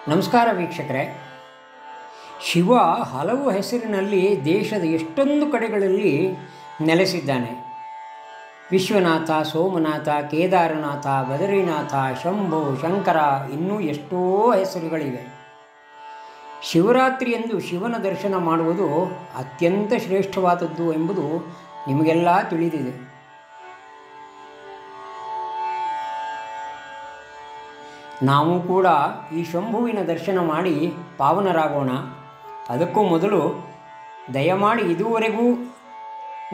ನಮಸ್ಕಾರ ವೀಕ್ಷಕರೇ. ಶಿವ ಹಲವು ಹೆಸರಿನಲ್ಲಿ ದೇಶದ ಎಷ್ಟೊಂದು ಕಡೆಗಳಲ್ಲಿ ನೆಲೆಸಿದ್ದಾನೆ. ವಿಶ್ವನಾಥ, ಸೋಮನಾಥ, ಕೇದಾರನಾಥ, ಬದರಿನಾಥ, ಶಂಭು, ಶಂಕರ, ಇನ್ನೂ ಎಷ್ಟೋ ಹೆಸರುಗಳಿವೆ. ಶಿವರಾತ್ರಿಯಂದು ಶಿವನ ದರ್ಶನ ಮಾಡುವುದು ಅತ್ಯಂತ ಶ್ರೇಷ್ಠವಾದದ್ದು ಎಂಬುದು ನಿಮಗೆಲ್ಲ ತಿಳಿದಿದೆ. ನಾವು ಕೂಡ ಈ ಶಂಭುವಿನ ದರ್ಶನ ಮಾಡಿ ಪಾವನರಾಗೋಣ. ಅದಕ್ಕೂ ಮೊದಲು ದಯಮಾಡಿ ಇದುವರೆಗೂ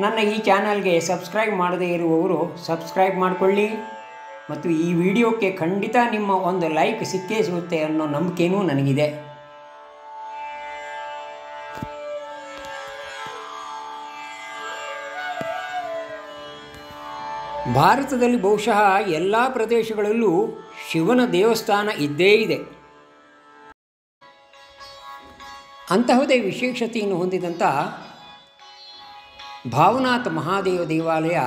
ನನ್ನ ಈ ಚಾನಲ್ಗೆ ಸಬ್ಸ್ಕ್ರೈಬ್ ಮಾಡದೇ ಇರುವವರು ಸಬ್ಸ್ಕ್ರೈಬ್ ಮಾಡಿಕೊಳ್ಳಿ ಮತ್ತು ಈ ವಿಡಿಯೋಕ್ಕೆ ಖಂಡಿತ ನಿಮ್ಮ ಒಂದು ಲೈಕ್ ಸಿಕ್ಕೇ ಸಿಗುತ್ತೆ ಅನ್ನೋ ನಂಬಿಕೆಯೂ ನನಗಿದೆ. ಭಾರತದಲ್ಲಿ ಬಹುಶಃ ಎಲ್ಲ ಪ್ರದೇಶಗಳಲ್ಲೂ ಶಿವನ ದೇವಸ್ಥಾನ ಇದ್ದೇ ಇದೆ. ಅಂತಹುದೇ ವಿಶೇಷತೆಯನ್ನು ಹೊಂದಿದಂಥ ಭಾವನಾಥ ಮಹಾದೇವ ದೇವಾಲಯ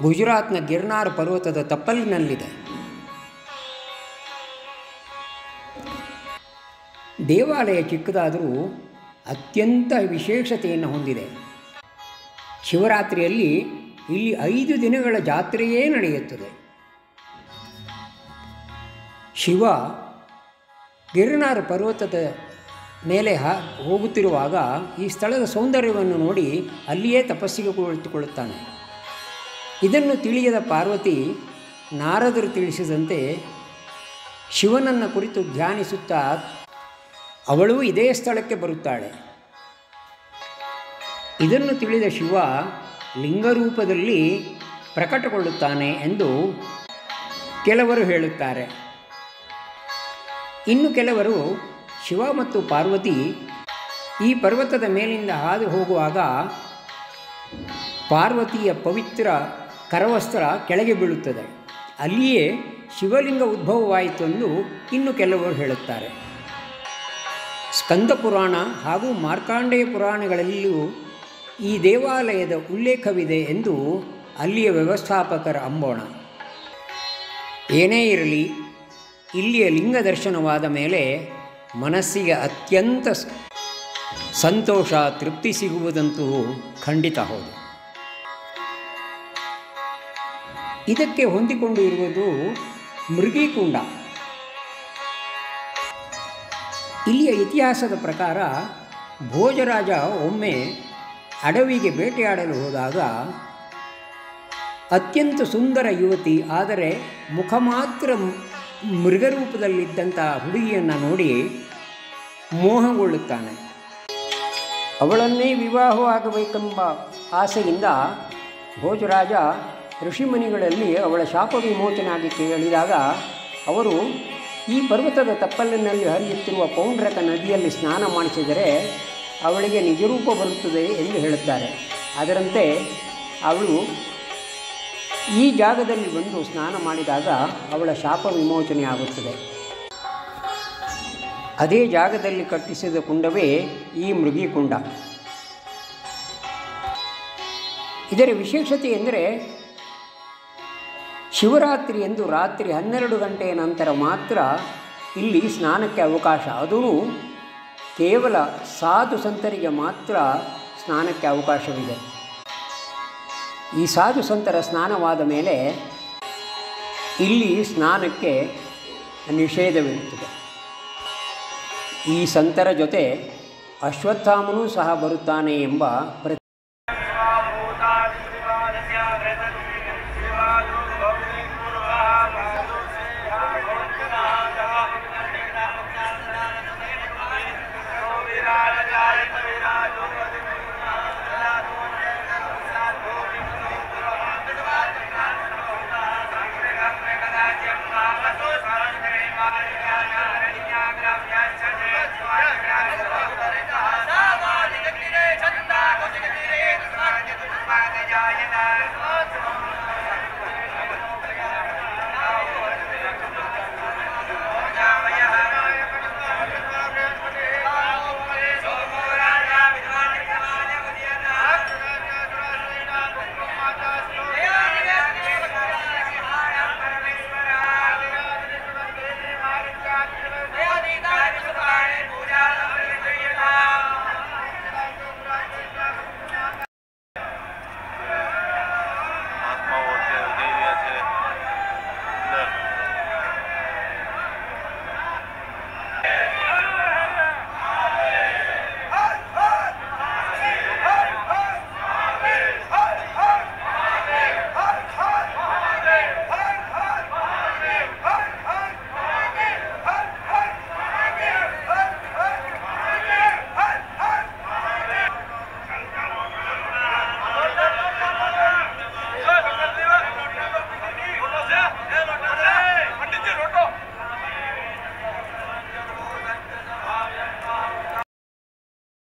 ಗುಜರಾತ್ನ ಗಿರ್ನಾರ್ ಪರ್ವತದ ತಪ್ಪಲಿನಲ್ಲಿದೆ. ದೇವಾಲಯ ಚಿಕ್ಕದಾದರೂ ಅತ್ಯಂತ ವಿಶೇಷತೆಯನ್ನು ಹೊಂದಿದೆ. ಶಿವರಾತ್ರಿಯಲ್ಲಿ ಇಲ್ಲಿ 5 ದಿನಗಳ ಜಾತ್ರೆಯೇ ನಡೆಯುತ್ತದೆ. ಶಿವ ಗಿರ್ನಾರ್ ಪರ್ವತದ ಮೇಲೆ ಹೋಗುತ್ತಿರುವಾಗ ಈ ಸ್ಥಳದ ಸೌಂದರ್ಯವನ್ನು ನೋಡಿ ಅಲ್ಲಿಯೇ ತಪಸ್ಸಿಗೆ ಕುಳಿತುಕೊಳ್ಳುತ್ತಾನೆ. ಇದನ್ನು ತಿಳಿಯದ ಪಾರ್ವತಿ ನಾರದರು ತಿಳಿಸಿದಂತೆ ಶಿವನನ್ನು ಕುರಿತು ಧ್ಯಾನಿಸುತ್ತಾ ಅವಳು ಇದೇ ಸ್ಥಳಕ್ಕೆ ಬರುತ್ತಾಳೆ. ಇದನ್ನು ತಿಳಿದ ಶಿವ ಲಿಂಗರೂಪದಲ್ಲಿ ಪ್ರಕಟಗೊಳ್ಳುತ್ತಾನೆ ಎಂದು ಕೆಲವರು ಹೇಳುತ್ತಾರೆ. ಇನ್ನು ಕೆಲವರು ಶಿವ ಮತ್ತು ಪಾರ್ವತಿ ಈ ಪರ್ವತದ ಮೇಲಿಂದ ಹಾದು ಹೋಗುವಾಗ ಪಾರ್ವತಿಯ ಪವಿತ್ರ ಕರವಸ್ತ್ರ ಕೆಳಗೆ ಬೀಳುತ್ತದೆ, ಅಲ್ಲಿಯೇ ಶಿವಲಿಂಗ ಉದ್ಭವವಾಯಿತು ಎಂದು ಇನ್ನು ಕೆಲವರು ಹೇಳುತ್ತಾರೆ. ಸ್ಕಂದ ಪುರಾಣ ಹಾಗೂ ಮಾರ್ಕಾಂಡೇಯ ಪುರಾಣಗಳಲ್ಲಿಯೂ ಈ ದೇವಾಲಯದ ಉಲ್ಲೇಖವಿದೆ ಎಂದು ಅಲ್ಲಿಯ ವ್ಯವಸ್ಥಾಪಕರ ಅಂಬೋಣ. ಏನೇ ಇರಲಿ, ಇಲ್ಲಿಯ ಲಿಂಗ ದರ್ಶನವಾದ ಮೇಲೆ ಮನಸ್ಸಿಗೆ ಅತ್ಯಂತ ಸಂತೋಷ, ತೃಪ್ತಿ ಸಿಗುವುದಂತೂ ಖಂಡಿತ ಹೌದು. ಇದಕ್ಕೆ ಹೊಂದಿಕೊಂಡು ಇರುವುದು ಮೃಗೀಕುಂಡ. ಇಲ್ಲಿಯ ಇತಿಹಾಸದ ಪ್ರಕಾರ ಭೋಜರಾಜ ಒಮ್ಮೆ ಅಡವಿಗೆ ಬೇಟೆಯಾಡಲು ಹೋದಾಗ ಅತ್ಯಂತ ಸುಂದರ ಯುವತಿ, ಆದರೆ ಮುಖ ಮಾತ್ರ ಮೃಗರೂಪದಲ್ಲಿದ್ದಂಥ ಹುಡುಗಿಯನ್ನು ನೋಡಿ ಮೋಹಗೊಳ್ಳುತ್ತಾನೆ. ಅವಳನ್ನೇ ವಿವಾಹವಾಗಬೇಕೆಂಬ ಆಸೆಯಿಂದ ಭೋಜರಾಜ ಋಷಿಮುನಿಗಳಲ್ಲಿ ಅವಳ ಶಾಪ ವಿಮೋಚನೆ ಆಗಿ ಕೇಳಿದಾಗ ಅವರು ಈ ಪರ್ವತದ ತಪ್ಪಲಿನಲ್ಲಿ ಹರಿಯುತ್ತಿರುವ ಪೌಂಡ್ರಕ ನದಿಯಲ್ಲಿ ಸ್ನಾನ ಮಾಡಿಸಿದರೆ ಅವಳಿಗೆ ನಿಜರೂಪ ಬರುತ್ತದೆ ಎಂದು ಹೇಳುತ್ತಾರೆ. ಅದರಂತೆ ಅವಳು ಈ ಜಾಗದಲ್ಲಿ ಬಂದು ಸ್ನಾನ ಮಾಡಿದಾಗ ಅವಳ ಶಾಪ ವಿಮೋಚನೆ ಆಗುತ್ತದೆ. ಅದೇ ಜಾಗದಲ್ಲಿ ಕಟ್ಟಿಸಿದ ಕುಂಡವೇ ಈ ಮೃಗೀಕುಂಡ. ಇದರ ವಿಶೇಷತೆ ಎಂದರೆ ಶಿವರಾತ್ರಿ ಎಂದು ರಾತ್ರಿ 12 ಗಂಟೆಯ ನಂತರ ಮಾತ್ರ ಇಲ್ಲಿ ಸ್ನಾನಕ್ಕೆ ಅವಕಾಶ. ಅದೂ ಕೇವಲ ಸಾಧು ಸಂತರಿಗೆ ಮಾತ್ರ ಸ್ನಾನಕ್ಕೆ ಅವಕಾಶವಿದೆ. ಈ ಸಾಧು ಸಂತರ ಸ್ನಾನವಾದ ಮೇಲೆ ಇಲ್ಲಿ ಸ್ನಾನಕ್ಕೆ ನಿಷೇಧವಿರುತ್ತದೆ. ಈ ಸಂತರ ಜೊತೆ ಅಶ್ವತ್ಥಾಮನೂ ಸಹ ಬರುತ್ತಾನೆ ಎಂಬ